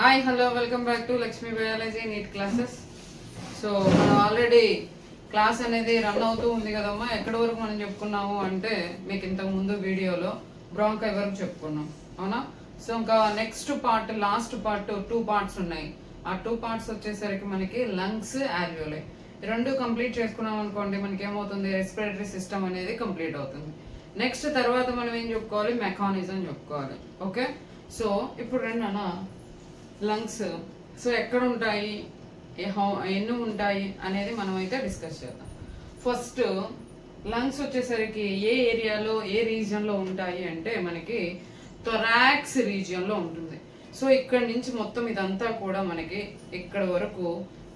Hi hello welcome back to Lakshmi biology NEET classes. So మనం already class అనేది run అవుతూ ఉంది కదమ్మా. ఎక్కడి వరకు మనం చెప్పుకున్నాము అంటే మీకు ఇంతకు ముందు వీడియోలో బ్రాంకై వరకు చెప్పుకున్నాం, అవునా? సో ఇంకా next part, last part 2 parts ఉన్నాయి. ఆ 2 పార్ట్స్ వచ్చేసరికి మనకి లంగ్స్, ఆల్వియోలై రెండు కంప్లీట్ చేసుకున్నాం అనుకోండి, మనకి ఏమవుతుంది, రెస్పిరేటరీ సిస్టమ్ అనేది కంప్లీట్ అవుతుంది. నెక్స్ట్ తర్వాత మనం ఏం చెప్పుకోవాలి, మెకానిజం చెప్పుకోవాలి. ఓకే, సో ఇప్పుడు రండి అన్న, లంగ్స్ సో ఎక్కడ ఉంటాయి, ఎన్ని ఉంటాయి అనేది మనం అయితే డిస్కస్ చేద్దాం. ఫస్ట్ లంగ్స్ వచ్చేసరికి ఏ ఏరియాలో, ఏ రీజియన్ లో ఉంటాయి అంటే మనకి థొరాక్స్ రీజియన్ లో ఉంటుంది. సో ఇక్కడ నుంచి మొత్తం ఇదంతా కూడా మనకి ఇక్కడ వరకు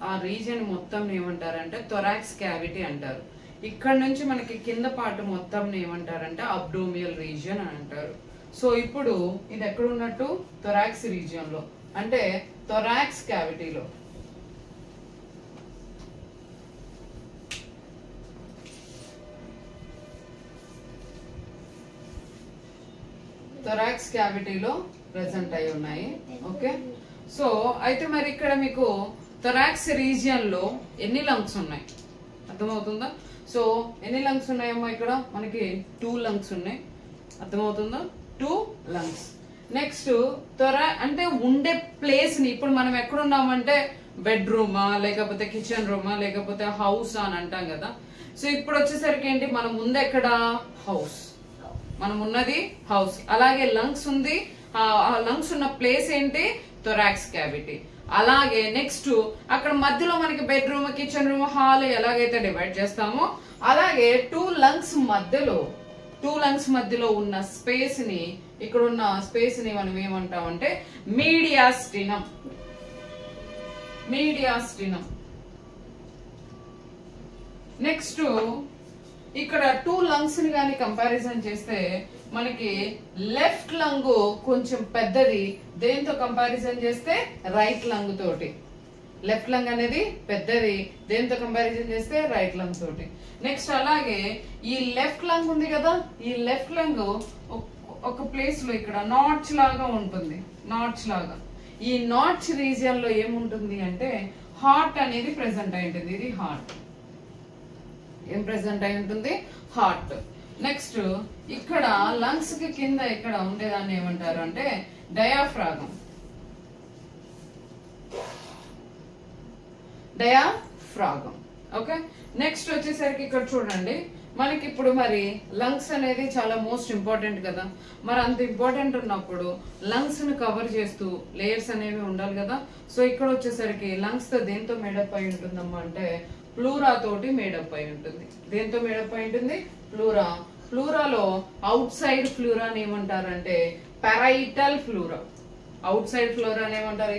ఆ రీజియన్ మొత్తం ఏమంటారంటే థొరాక్స్ క్యావిటీ అంటారు. ఇక్కడ నుంచి మనకి కింద పార్ట్ మొత్తం ఏమంటారంటే అబ్డోమియల్ రీజియన్ అని అంటారు. సో ఇప్పుడు ఇది ఎక్కడ ఉన్నట్టు, థొరాక్స్ రీజియన్ లో, అంటే థొరాక్స్ క్యావిటీలో. థొరాక్స్ క్యావిటీలో ప్రెసెంట్ అయి ఉన్నాయి. ఓకే, సో అయితే మరి ఇక్కడ మీకు థొరాక్స్ రీజియన్ లో ఎన్ని లంగ్స్ ఉన్నాయి అర్థమవుతుందా? సో ఎన్ని లంగ్స్ ఉన్నాయమ్మా, ఇక్కడ మనకి 2 లంగ్స్ ఉన్నాయి. అర్థమవుతుందా? 2 లంగ్స్. నెక్స్ట్ అంటే ఉండే ప్లేస్ ని, ఇప్పుడు మనం ఎక్కడున్నామంటే బెడ్రూమా, లేకపోతే కిచెన్ రూమా, లేకపోతే హౌస్ అని అంటాం కదా. సో ఇప్పుడు వచ్చేసరికి ఏంటి, మనం ముందు ఎక్కడ, హౌస్, మనం ఉన్నది హౌస్. అలాగే లంగ్స్ ఉంది, ఆ లంగ్స్ ఉన్న ప్లేస్ ఏంటి, థొరాక్స్ క్యావిటీ. అలాగే నెక్స్ట్ అక్కడ మధ్యలో మనకి బెడ్రూమ్, కిచెన్ రూమ్, హాల్ ఎలాగైతే డివైడ్ చేస్తామో అలాగే 2 లంగ్స్ మధ్యలో ఉన్న స్పేస్ ని, ఇక్కడ ఉన్న స్పేస్ ని మనం ఏమంటామంటే మీడియాస్టినం. నెక్స్ట్ ఇక్కడ 2 లంగ్స్ ని గాని కంపారిజన్ చేస్తే మనకి లెఫ్ట్ లంగ్ కొంచెం పెద్దది, దేంతో కంపారిజన్ చేస్తే రైట్ లంగ్ తోటి. లెఫ్ట్ లంగ్ అనేది పెద్దది, దేంతో కంపారిజన్ చేస్తే రైట్ లంగ్ తోటి. నెక్స్ట్ అలాగే ఈ లెఫ్ట్ లంగ్ ఉంది కదా, ఈ లెఫ్ట్ లంగ్ ఒక ప్లేస్ లో ఇక్కడ నాచ్ లాగా ఉంటుంది. ఈ నాచ్ రీజియన్ లో ఏముంటుంది అంటే హార్ట్ అనేది ప్రెసెంట్ అయి ఉంటుంది. ఇది హార్ట్. ఏం ప్రెసెంట్ అయి ఉంటుంది, హార్ట్. నెక్స్ట్ ఇక్కడ లంగ్స్ కి కింద ఇక్కడ ఉండేదాన్ని ఏమంటారు అంటే డయాఫ్రాగమ్. ఓకే, నెక్స్ట్ వచ్చేసరికి ఇక్కడ చూడండి, మనకి ఇప్పుడు మరి లంగ్స్ అనేది చాలా మోస్ట్ ఇంపార్టెంట్ కదా. మరి అంత ఇంపార్టెంట్ ఉన్నప్పుడు లంగ్స్ ని కవర్ చేస్తూ లేయర్స్ అనేవి ఉండాలి కదా. సో ఇక్కడ వచ్చేసరికి లంగ్స్ తో దేంతో మేడప్ అయి ఉంటుందమ్మా అంటే ప్లూరా తోటి మేడప్ అయి ఉంటుంది. దేంతో మేడప్ అయి ఉంటుంది, ప్లూరాలో అవుట్ సైడ్ ఫ్లూరాని ఏమంటారంటే పారైటల్ ఫ్లూరా. అవుట్ సైడ్ ఫ్లూరాని ఏమంటారు,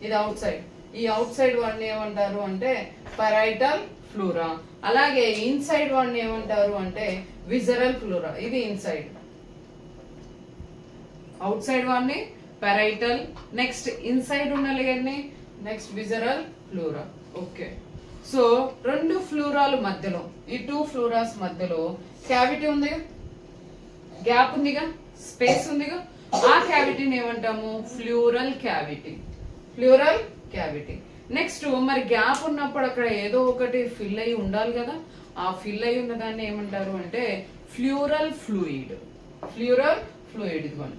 ఇది అవుట్ సైడ్. ఈ అవుట్ సైడ్ వాడిని ఏమంటారు అంటే పారైటల్ ఫ్లూరా. అలాగే ఇన్సైడ్ వాడిని ఏమంటారు అంటే విజరల్ ఫ్లూరా. ఇది ఇన్సైడ్. అవుట్ సైడ్ వాడిని పారైటల్, నెక్స్ట్ ఇన్సైడ్ ఉన్న లేయర్ ని నెక్స్ట్ విజరల్ ఫ్లూరా. ఓకే, సో 2 ఫ్లూరాలు మధ్యలో, ఈ 2 ఫ్లూరాస్ మధ్యలో క్యావిటీ ఉంది, గ్యాప్ ఉందిగా, స్పేస్ ఉందిగా. ఆ క్యావిటీని ఏమంటాము, ఫ్లూరల్ క్యావిటీ. నెక్స్ట్ మరి గ్యాప్ ఉన్నప్పుడు అక్కడ ఏదో ఒకటి ఫిల్ అయి ఉండాలి కదా. ఆ ఫిల్ అయి ఉన్న దాన్ని ఏమంటారు అంటే ఫ్లూరల్ ఫ్లూయిడ్. ఇదిగోండి,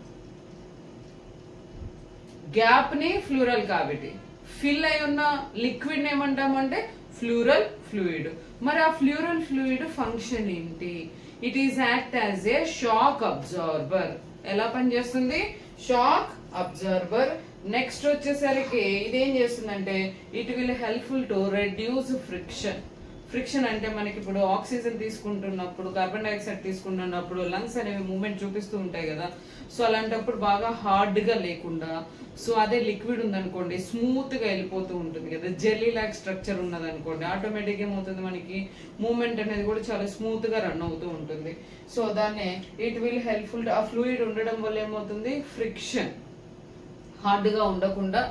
గ్యాప్ ని ఫ్లూరల్ క్యావిటీ, ఫిల్ అయి ఉన్న లిక్విడ్ ని ఏమంటాము అంటే ఫ్లూరల్ ఫ్లూయిడ్. మరి ఆ ఫ్లూరల్ ఫ్లూయిడ్ ఫంక్షన్ ఏంటి, it is act as a shock absorber. ఎలా పనిచేస్తుంది, షాక్ అబ్జర్బర్. నెక్స్ట్ వచ్చేసరికి ఇదేం చేస్తుందంటే it will helpful to reduce friction అంటే మనకి ఇప్పుడు ఆక్సిజన్ తీసుకుంటున్నప్పుడు, కార్బన్ డైఆక్సైడ్ తీసుకుంటున్నప్పుడు లంగ్స్ అనేవి మూవ్మెంట్ చూపిస్తూ ఉంటాయి కదా. సో అలాంటప్పుడు బాగా హార్డ్ గా లేకుండా, సో అదే లిక్విడ్ ఉందనుకోండి స్మూత్ గా వెళ్ళిపోతూ ఉంటుంది కదా. జెల్లీ లాగ్ స్ట్రక్చర్ ఉన్నది అనుకోండి, ఆటోమేటిక్ ఏమవుతుంది, మనకి మూవ్మెంట్ అనేది కూడా చాలా స్మూత్ గా రన్ అవుతూ ఉంటుంది. సో దాన్ని ఇట్ విల్ హెల్ప్ఫుల్. ఆ ఫ్లూయిడ్ ఉండడం వల్ల ఏమవుతుంది, ఫ్రిక్షన్, హార్డ్ గా ఉండకుండా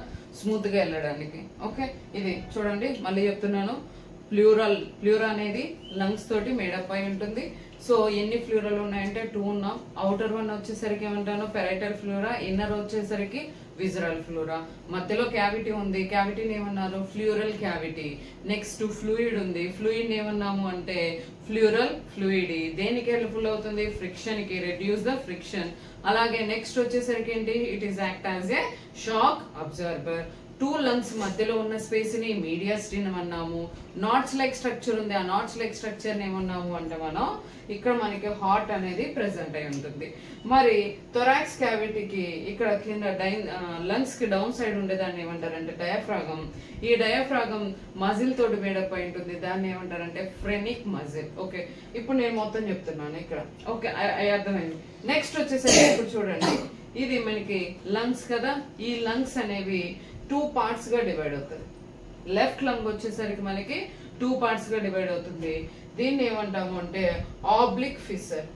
స్మూత్ గా వెళ్ళడానికి. ఓకే, ఇది చూడండి, మళ్ళీ చెప్తున్నాను, ప్లూరా అనేది లంగ్స్ తోటి మేడప్ అయి ఉంటుంది. సో ఎన్ని ఫ్లూరాలు ఉన్నాయంటే 2 ఉన్నాం. అవుటర్ వన్ వచ్చేసరికి ఏమంటాను పెరైటల్ ఫ్లూరా, ఇన్నర్ వచ్చేసరికి విజరల్ ఫ్లోరా. మధ్యలో క్యావిటీ ఉంది, క్యావిటీని ఏమన్నారు ఫ్లూరల్ క్యావిటీ. నెక్స్ట్ ఫ్లూయిడ్ ఉంది, ఫ్లూయిడ్ ఏమన్నాము అంటే ఫ్లూరల్ ఫ్లూయిడ్. దేనికి హెల్ప్ఫుల్ అవుతుంది? ఫ్రిక్షన్ కి, రెడ్యూస్ ద ఫ్రిక్షన్. అలాగే నెక్స్ట్ వచ్చేసరికి ఏంటి? It is act as a shock absorber. Two lungs మధ్యలో ఉన్న స్పేస్ ని మీడియాస్టిన్ అన్నాము. నాట్స్ లైక్ స్ట్రక్చర్ ఉంది, ఆ నాట్స్ లైక్ స్ట్రక్చర్ ని ఏమన్నాము అంటే మనం ఇక్కడ మనకి హార్ట్ అనేది ప్రెసెంట్ అయి ఉంటుంది. మరి థొరాక్స్ క్యావిటీకి ఇక్కడ కింద లంగ్స్ కి డౌన్ సైడ్ ఉండేదాన్ని ఏమంటారంటే డయాఫ్రాగమ్. ఈ డయాఫ్రాగమ్ మజిల్ తోటి మేడప్ అయి ఉంటుంది, దాన్ని ఏమంటారంటే ఫ్రెనిక్ మజిల్. ఓకే, ఇప్పుడు నేను మొత్తం చెప్తున్నాను ఇక్కడ. ఓకే, అర్థమైంది. నెక్స్ట్ వచ్చేసరికి ఇప్పుడు చూడండి, ఇది మనకి లంగ్స్ కదా. ఈ లంగ్స్ అనేవి 2 parts గా డివైడ్ అవుతుంది. లెఫ్ట్ లంగ్ వచ్చేసరికి మనకి 2 parts గా డివైడ్ అవుతుంది. దీన్ని ఏమంటాము అంటే oblique fissure.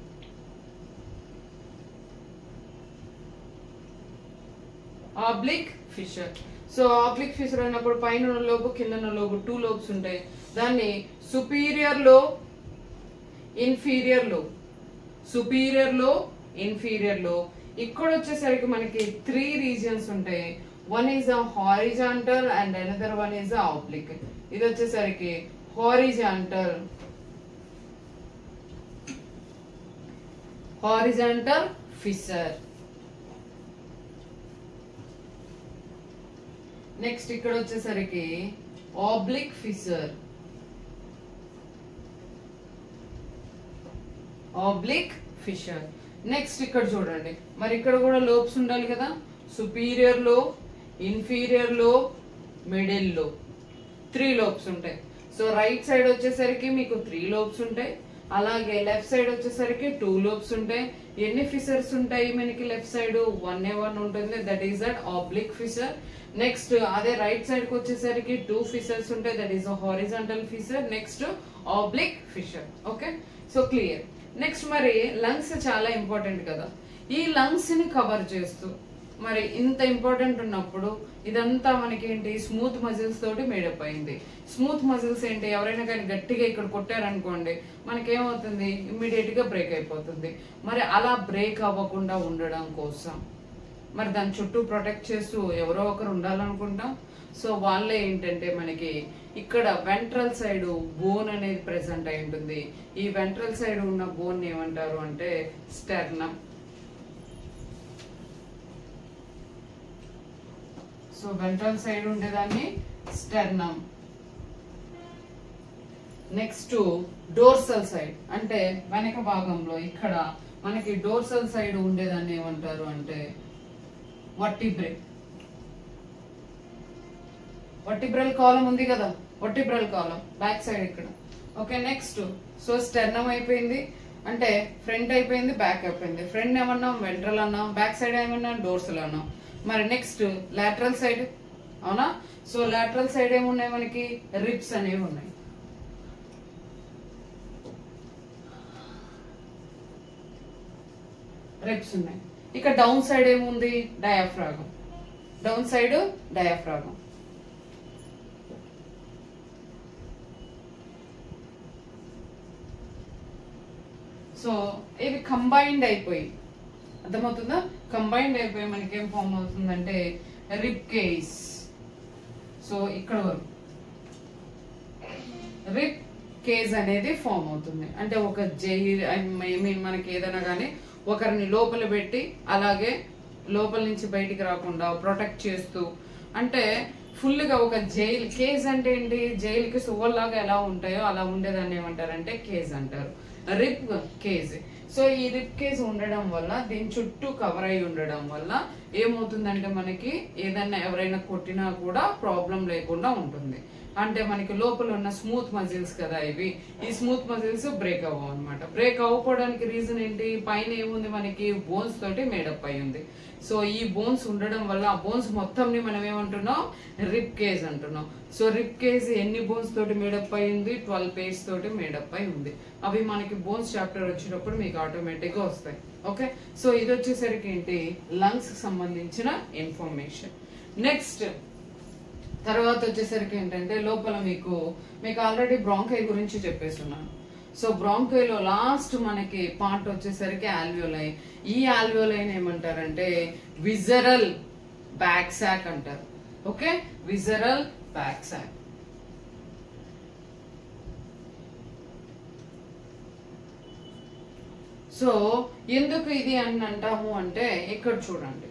Oblique fissure. So oblique fissure అయినప్పుడు పైన లోబు కింద లోబు 2 లోబ్స్ ఉంటాయి. దాన్ని సుపీరియర్ లో, ఇన్ఫీరియర్ లో, సుపీరియర్ లో, ఇన్ఫీరియర్ లో. ఇక్కడ వచ్చేసరికి మనకి 3 regions ఉంటాయి. One is a horizontal and another one is a oblique. ఇది వచ్చేసరికి horizontal fissure. నెక్స్ట్ ఇక్కడ వచ్చేసరికి oblique fissure. oblique fissure. Next ఇక్కడ చూడండి, మరి ఇక్కడ కూడా లోబ్స్ ఉండాలి కదా. సుపీరియర్ లో, ఇన్ఫీరియర్ లో, మిడిల్ లో 3 లోబ్స్ ఉంటాయి. సో రైట్ సైడ్ వచ్చేసరికి మీకు 3 లోబ్స్ ఉంటాయి. అలాగే లెఫ్ట్ సైడ్ వచ్చేసరికి 2 లోబ్స్ ఉంటాయి. ఎన్ని ఫిషర్స్ ఉంటాయి మనకి? లెఫ్ట్ సైడ్ 1 ఉంటుంది, that is that oblique fissure. Next అదే రైట్ సైడ్ కి వచ్చేసరికి 2 ఫిషర్స్ ఉంటాయి, that is horizontal fissure. Next oblique fissure. Okay, so clear. Next మరి లంగ్స్ చాలా ఇంపార్టెంట్ కదా. ఈ లంగ్స్ ని కవర్ చేస్తూ మరి ఇంత ఇంపార్టెంట్ ఉన్నప్పుడు ఇదంతా మనకి ఏంటి? స్మూత్ మజిల్స్ తోటి మేడప్ అయింది. స్మూత్ మజిల్స్ ఏంటి? ఎవరైనా కానీ గట్టిగా ఇక్కడ కొట్టారనుకోండి, మనకేమవుతుంది? ఇమ్మీడియట్ గా బ్రేక్ అయిపోతుంది. మరి అలా బ్రేక్ అవ్వకుండా ఉండడం కోసం మరి దాని చుట్టూ ప్రొటెక్ట్ చేస్తూ ఎవరో ఒకరు ఉండాలనుకుంటాం. సో వాళ్ళే ఏంటంటే మనకి ఇక్కడ వెంట్రల్ సైడ్ బోన్ అనేది ప్రెసెంట్ అయి ఉంటుంది. ఈ వెంట్రల్ సైడ్ ఉన్న బోన్ ఏమంటారు అంటే స్టెర్నమ్. సో వెంట్రల్ సైడ్ ఉండేదాన్ని స్టెర్నమ్. నెక్స్ట్ డోర్సల్ సైడ్ అంటే వెనక భాగంలో ఇక్కడ మనకి డోర్సల్ సైడ్ ఉండేదాన్ని ఏమంటారు అంటే వర్టిబ్రే. వర్టిబ్రల్ కాలం ఉంది కదా, వర్టిబ్రల్ కాలం బ్యాక్ సైడ్ ఇక్కడ. ఓకే, నెక్స్ట్ సో స్టెర్నమ్ అయిపోయింది, అంటే ఫ్రంట్ అయిపోయింది, బ్యాక్ అయిపోయింది. ఫ్రంట్ ఏమన్నాం? వెంట్రల్ అన్నాం. బ్యాక్ సైడ్ ఏమన్నాం? డోర్సల్ అన్నాం. మరి నెక్స్ట్ లాటరల్ సైడ్, అవునా? సో లాటరల్ సైడ్ ఏమున్నాయి మనకి? రిబ్స్ అనేవి ఉన్నాయి. రిబ్స్ ఉన్నాయి. ఇక డౌన్ సైడ్ ఏముంది? Diaphragm. Down side diaphragm. So ఇవి కంబైన్డ్ అయిపోయి, అర్థమవుతుందా? కంబైన్డ్ అయిపోయి మనకి ఏం ఫామ్ అవుతుందంటే రిబ్ కేస్. సో ఇక్కడ వరకు రిబ్ కేజ్ అనేది ఫామ్ అవుతుంది. అంటే ఒక జైల్, ఐ మీన్ మనకి ఏదైనా కానీ ఒకరిని లోపల పెట్టి అలాగే లోపల నుంచి బయటికి రాకుండా ప్రొటెక్ట్ చేస్తూ, అంటే ఫుల్ గా ఒక జైల్. కేజ్ అంటే ఏంటి? జైల్ కి సువ్వల్లాగా ఎలా ఉంటాయో అలా ఉండేదాన్ని ఏమంటారంటే కేజ్ అంటారు, రిబ్ కేజ్. సో ఈ రిబ్ కేజ్ ఉండడం వల్ల, దీని చుట్టూ కవర్ అయి ఉండడం వల్ల ఏమవుతుందంటే మనకి ఏదైనా ఎవరైనా కొట్టినా కూడా ప్రాబ్లం లేకుండా ఉంటుంది. అంటే మనకి లోపల ఉన్న స్మూత్ మజిల్స్ కదా ఇవి, ఈ స్మూత్ మజిల్స్ బ్రేక్ అవ్వవు అనమాట. బ్రేక్ అవ్వకపోవడానికి రీజన్ ఏంటి? పైన ఏముంది మనకి? బోన్స్ తోటి మేడప్ అయి ఉంది. సో ఈ బోన్స్ ఉండడం వల్ల ఆ బోన్స్ మొత్తం ని మనం ఏమంటున్నాం? రిబ్ కేజ్ అంటున్నాం. సో రిబ్ కేజ్ ఎన్ని బోన్స్ తోటి మేడప్ అయి ఉంది? 12 pairs తోటి మేడప్ అయి ఉంది. అవి మనకి బోన్స్ చాప్టర్ వచ్చేటప్పుడు మీకు ఆటోమేటిక్ గా వస్తాయి. ఓకే, సో ఇది వచ్చేసరికి ఏంటి? లంగ్స్ కి సంబంధించిన ఇన్ఫర్మేషన్. నెక్స్ట్ తర్వాత వచ్చేసరికి ఏంటంటే లోపల మీకు ఆల్రెడీ బ్రాంకై గురించి చెప్పేస్తున్నాను. సో బ్రాంకైలో లాస్ట్ మనకి పార్ట్ వచ్చేసరికి ఆల్వియోలై. ఈ ఆల్వియోలైని ఏమంటారంటే విజరల్ బ్యాక్ సాక్ అంటారు. ఓకే, విజరల్ బ్యాక్ సాక్. సో ఎందుకు ఇది అని అంటాము అంటే ఇక్కడ చూడండి,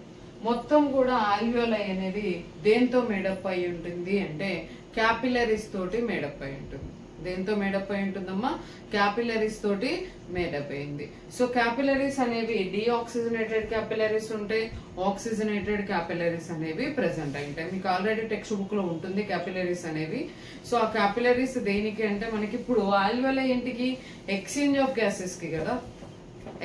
మొత్తం కూడా ఆల్వియోలై అనేది దేంతో మేడప్ అయి ఉంటుంది అంటే క్యాపిలరీస్ తోటి మేడప్ అయి ఉంటుంది. దేంతో మేడప్ అయి ఉంటుందమ్మా? క్యాపిలరీస్ తోటి మేడప్ అయింది. సో క్యాపిలరీస్ అనేవి డీఆక్సిజనేటెడ్ క్యాపిలరీస్ ఉంటాయి, ఆక్సిజనేటెడ్ క్యాపిలరీస్ అనేవి ప్రెసెంట్ అయి ఉంటాయి. మీకు ఆల్రెడీ టెక్స్ట్ బుక్ లో ఉంటుంది క్యాపిలరీస్ అనేవి. సో ఆ క్యాపిలరీస్ దేనికి అంటే మనకి ఇప్పుడు ఆల్వియోలై ఏంటికి? ఎక్స్చేంజ్ ఆఫ్ గ్యాసెస్ కి కదా,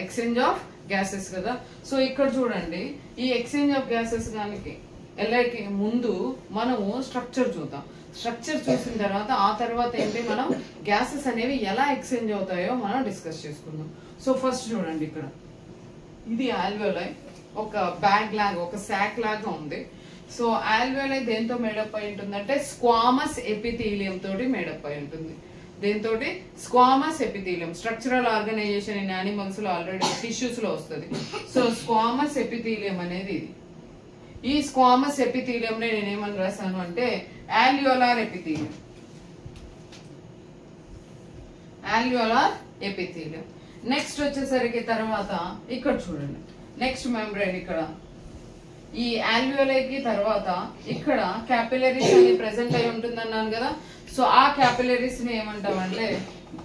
ఎక్స్చేంజ్ ఆఫ్ గ్యాసెస్ కదా. సో ఇక్కడ చూడండి, ఈ ఎక్స్చేంజ్ ఆఫ్ గ్యాసెస్ దానికి ఎల్ఐకి ముందు మనము స్ట్రక్చర్ చూద్దాం. స్ట్రక్చర్ చూసిన తర్వాత ఆ తర్వాత ఏంటి, మనం గ్యాసెస్ అనేవి ఎలా ఎక్స్చేంజ్ అవుతాయో మనం డిస్కస్ చేసుకుందాం. సో ఫస్ట్ చూడండి, ఇక్కడ ఇది ఆల్వియోలై, ఒక బ్యాగ్ లాగా, ఒక సాక్ లాగా ఉంది. సో ఆల్వియోలై దేంతో మేడప్ అయి ఉంటుందంటే స్క్వామస్ ఎపిథీలియం తోటి మేడప్ అయి ఉంటుంది. దేంతోటి? Squamous epithelium. Structural organisation in animals లో ఆల్రెడీ టిష్యూస్ లో వస్తుంది. సో స్క్వామస్ ఎపిథీలియం అనేది ఇది. ఈ స్క్వామస్ ఎపిథీలియం నేనేమని రాశాను అంటే alveolar epithelium. Alveolar epithelium. Next వచ్చేసరికి తర్వాత ఇక్కడ చూడండి, నెక్స్ట్ మెంబ్రేన్. ఇక్కడ ఈ ఆల్వియోలైకి తర్వాత ఇక్కడ క్యాపిలరీస్ అని ప్రెసెంట్ అయి ఉంటుంది అన్నాను కదా. సో ఆ క్యాపిలరీస్ ని ఏమంటామంటే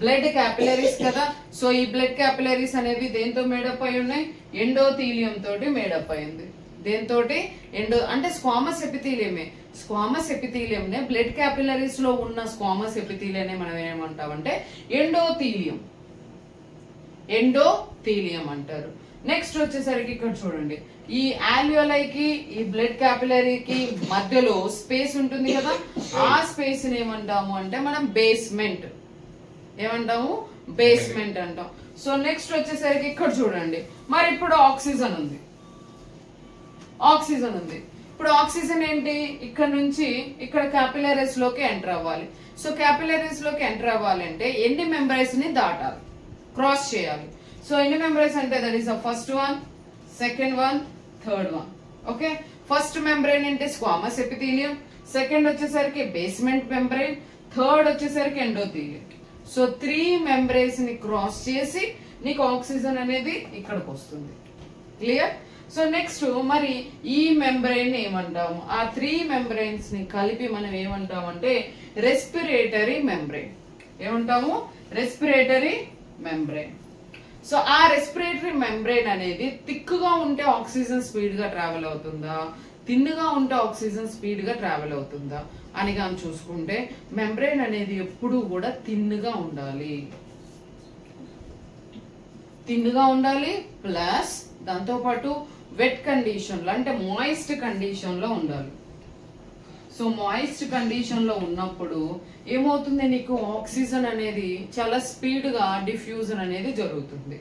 బ్లడ్ క్యాపిలరీస్ కదా. సో ఈ బ్లడ్ క్యాపిలరీస్ అనేవి దేంతో మేడప్ అయి ఉన్నాయి? ఎండోథీలియం తోటి మేడప్ అయింది. దేంతోటి? ఎండో అంటే స్క్వామస్ ఎపిథీలియమే. స్క్వామస్ ఎపిథీలియం నే బ్లడ్ క్యాపిలరీస్ లో ఉన్న స్క్వామస్ ఎపిథీలియం మనం ఏమంటామంటే ఎండోథీలియం. ఎండోథీలియం అంటారు. నెక్స్ట్ వచ్చేసరికి ఇక్కడ చూడండి, ఈ ఆల్వియోలైకి ఈ బ్లడ్ క్యాపిలరీకి మధ్యలో స్పేస్ ఉంటుంది కదా, ఆ స్పేస్ ని ఏమంటాము అంటే మనం బేస్మెంట్. ఏమంటాము? బేస్మెంట్ అంటాం. సో నెక్స్ట్ వచ్చేసరికి ఇక్కడ చూడండి, మరి ఇప్పుడు ఆక్సిజన్ ఉంది. ఆక్సిజన్ ఉంది. ఇప్పుడు ఆక్సిజన్ ఏంటి? ఇక్కడ నుంచి ఇక్కడ క్యాపిలరీస్ లోకి ఎంటర్ అవ్వాలి. సో క్యాపిలరీస్ లోకి ఎంటర్ అవ్వాలంటే ఎన్ని మెంబ్రేన్స్ ని దాటాలి? క్రాస్ చేయాలి. సో ఎన్ని మెంబ్రేన్స్ అంటే that is the first one, second one, third one. Okay, first membrane అంటే స్క్వామస్ ఎపిథీలియం, సెకండ్ వచ్చేసరికి బేస్మెంట్ మెంబ్రేన్, థర్డ్ వచ్చేసరికి ఎండోథీలియం. సో 3 మెంబ్రేన్స్ ని క్రాస్ చేసి నీకు ఆక్సిజన్ అనేది ఇక్కడికి వస్తుంది. క్లియర్? సో నెక్స్ట్ మరి ఈ మెంబ్రెయిన్ ఏమంటాము? ఆ 3 మెంబ్రెయిన్స్ ని కలిపి మనం ఏమంటాము అంటే రెస్పిరేటరీ మెంబ్రెయిన్. ఏమంటాము? Respiratory membrane. సో ఆ రెస్పిరేటరీ మెంబ్రెయిన్ అనేది థిక్గా ఉంటే ఆక్సిజన్ స్పీడ్ గా ట్రావెల్ అవుతుందా, థిన్గా ఉంటే ఆక్సిజన్ స్పీడ్ గా ట్రావెల్ అవుతుందా అని కానీ చూసుకుంటే మెంబ్రెయిన్ అనేది ఎప్పుడూ కూడా థిన్గా ఉండాలి. థిన్గా ఉండాలి ప్లస్ దాంతో పాటు వెట్ కండిషన్ లో అంటే మాయిస్ట్ కండిషన్ లో ఉండాలి. సో మాయిస్ట్ కండిషన్ లో ఉన్నప్పుడు ఏమవుతుంది, నీకు ఆక్సిజన్ అనేది చాలా స్పీడ్ గా డిఫ్యూజన్ అనేది జరుగుతుంది.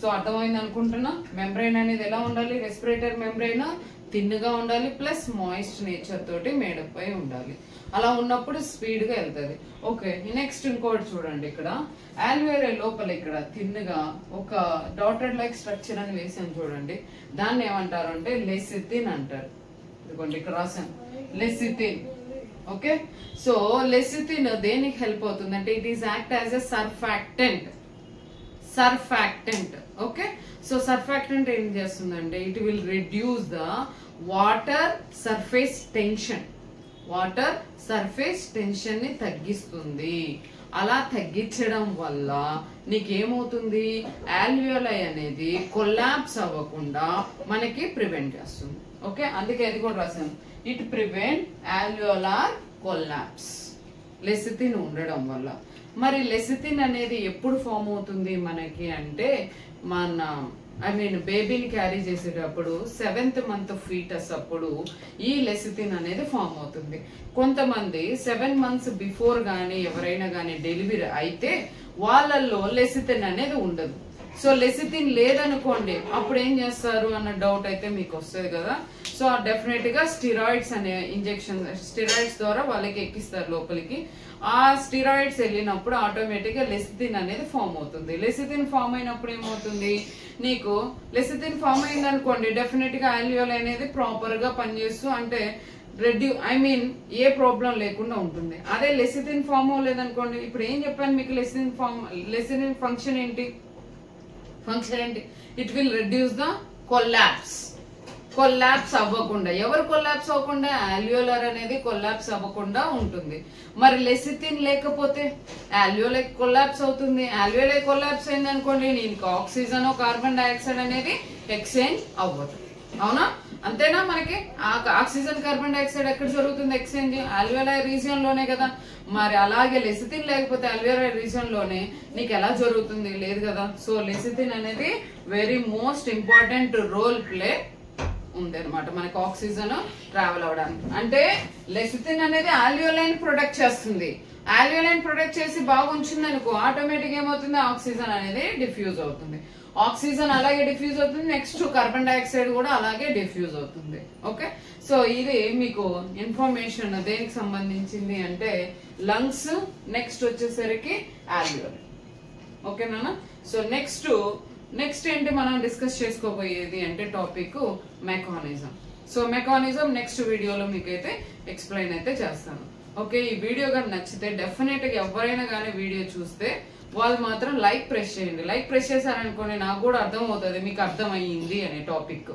సో అర్థమైంది అనుకుంటున్నా. మెంబ్రెయిన్ అనేది ఎలా ఉండాలి? రెస్పిరేటర్ మెంబ్రెయిన్ థిన్గా ఉండాలి ప్లస్ మాయిస్ట్ నేచర్ తోటి మేడప్ అయి ఉండాలి. అలా ఉన్నప్పుడు స్పీడ్ గా వెళ్తుంది. ఓకే, నెక్స్ట్ ఇంకోటి చూడండి, ఇక్కడ ఆల్వియోలై లోపల ఇక్కడ థిన్గా ఒక డాటెడ్ లైక్ స్ట్రక్చర్ అని వేసాను చూడండి, దాన్ని ఏమంటారు అంటే లెసిథిన్ అంటారు. ఇదిగోండి ఇక్కడ రాసాను లెసిథిన్. ఓకే, సో లెసిథిన్ దేనికి హెల్ప్ అవుతుంది అంటే it is act as a surfactant. Surfactant. Okay, so surfactant ఏం చేస్తుందంటే it will reduce the water surface tension. Water surface tension ని తగ్గిస్తుంది. అలా తగ్గించడం వల్ల నీకేమవుతుంది, ఆల్వియోలై అనేది కొలాప్స్ అవ్వకుండా మనకి ప్రివెంట్ చేస్తుంది. ఓకే, అందుకే అది కూడా రాశాను, it prevent alveolar collapse lecithin ఉండడం వల్ల. మరి లెసిథిన్ అనేది ఎప్పుడు ఫామ్ అవుతుంది మనకి అంటే మన బేబీని క్యారీ చేసేటప్పుడు 7th month ఫీటస్ అప్పుడు ఈ లెసిథిన్ అనేది ఫామ్ అవుతుంది. కొంతమంది 7 months బిఫోర్ గానీ ఎవరైనా గానీ డెలివరీ అయితే వాళ్ళల్లో లెసిథిన్ అనేది ఉండదు. సో లెసిథిన్ లేదనుకోండి అప్పుడు ఏం చేస్తారు అన్న డౌట్ అయితే మీకు వస్తుంది కదా. సో డెఫినెట్ గా స్టిరాయిడ్స్ అనే ఇంజెక్షన్, స్టిరాయిడ్స్ ద్వారా వాళ్ళకి ఎక్కిస్తారు లోపలికి. ఆ స్టిరాయిడ్స్ వెళ్ళినప్పుడు ఆటోమేటిక్ గా లెసిథిన్ అనేది ఫామ్ అవుతుంది. లెసిథిన్ ఫామ్ అయినప్పుడు ఏమవుతుంది, నీకు లెసిథిన్ ఫామ్ అయింది అనుకోండి, డెఫినెట్ గా ఆల్వియోల్ అనేది ప్రాపర్ గా పనిచేస్తూ అంటే ఏ ప్రాబ్లం లేకుండా ఉంటుంది. అదే లెసిథిన్ ఫామ్ అవ్వలేదనుకోండి, ఇప్పుడు ఏం చెప్పాను మీకు, లెసిథిన్ ఫంక్షన్ ఏంటి, it will reduce the collapse అవ్వకుండా. ఎవరు కొల్లాప్స్ అవ్వకుండా, ఆల్వియోలర్ అనేది కొల్లాప్స్ అవ్వకుండా ఉంటుంది. మరి లెసిథిన్ లేకపోతే ఆల్వియోలై కొల్లాప్స్ అవుతుంది. ఆల్వియోలై కొల్లాప్స్ అయింది అనుకోండి, నీకు ఆక్సిజన్ కార్బన్ డైఆక్సైడ్ అనేది ఎక్స్చేంజ్ అవ్వదు. అవునా, అంతేనా? మనకి ఆక్సిజన్ కార్బన్ డైఆక్సైడ్ ఎక్కడ జరుగుతుంది ఎక్స్చేంజ్, ఆల్వియోలై రీజియన్ లోనే కదా. మరి అలాగే లెసిథిన్ లేకపోతే ఆల్వియోలై రీజియన్ లోనే నీకు ఎలా జరుగుతుంది, లేదు కదా. సో లెసిథిన్ అనేది very most important role play ఉంది అనమాట మనకి ఆక్సిజన్ ట్రావెల్ అవడానికి. అంటే లెసిథిన్ అనేది ఆల్వియోలైన్ ప్రొటెక్ట్ చేస్తుంది. ఆల్వియోలైన్ ప్రొటెక్ట్ చేసి బాగా ఉంచింది అనుకో, ఆటోమేటిక్ ఏమవుతుంది, ఆక్సిజన్ అనేది డిఫ్యూజ్ అవుతుంది. ఆక్సిజన్ అలాగే డిఫ్యూజ్ అవుతుంది, నెక్స్ట్ కార్బన్ డైఆక్సైడ్ కూడా అలాగే డిఫ్యూజ్ అవుతుంది. ఓకే, సో ఇది మీకు ఇన్ఫర్మేషన్ దేనికి సంబంధించింది అంటే లంగ్స్, నెక్స్ట్ వచ్చేసరికి ఆల్వియోలై. ఓకేనా? సో నెక్స్ట్ ఏంటి మనం డిస్కస్ చేసుకోబోయేది అంటే topic mechanism. So mechanism next వీడియోలో మీకైతే ఎక్స్ప్లెయిన్ అయితే చేస్తాను. ఓకే, ఈ వీడియో కానీ నచ్చితే డెఫినెట్ గా ఎవరైనా కానీ వీడియో చూస్తే వాళ్ళు మాత్రం లైక్ ప్రెస్ చేయండి. లైక్ ప్రెస్ చేశారనుకోండి, నాకు కూడా అర్థం అవుతుంది మీకు అర్థమయ్యింది అనే టాపిక్.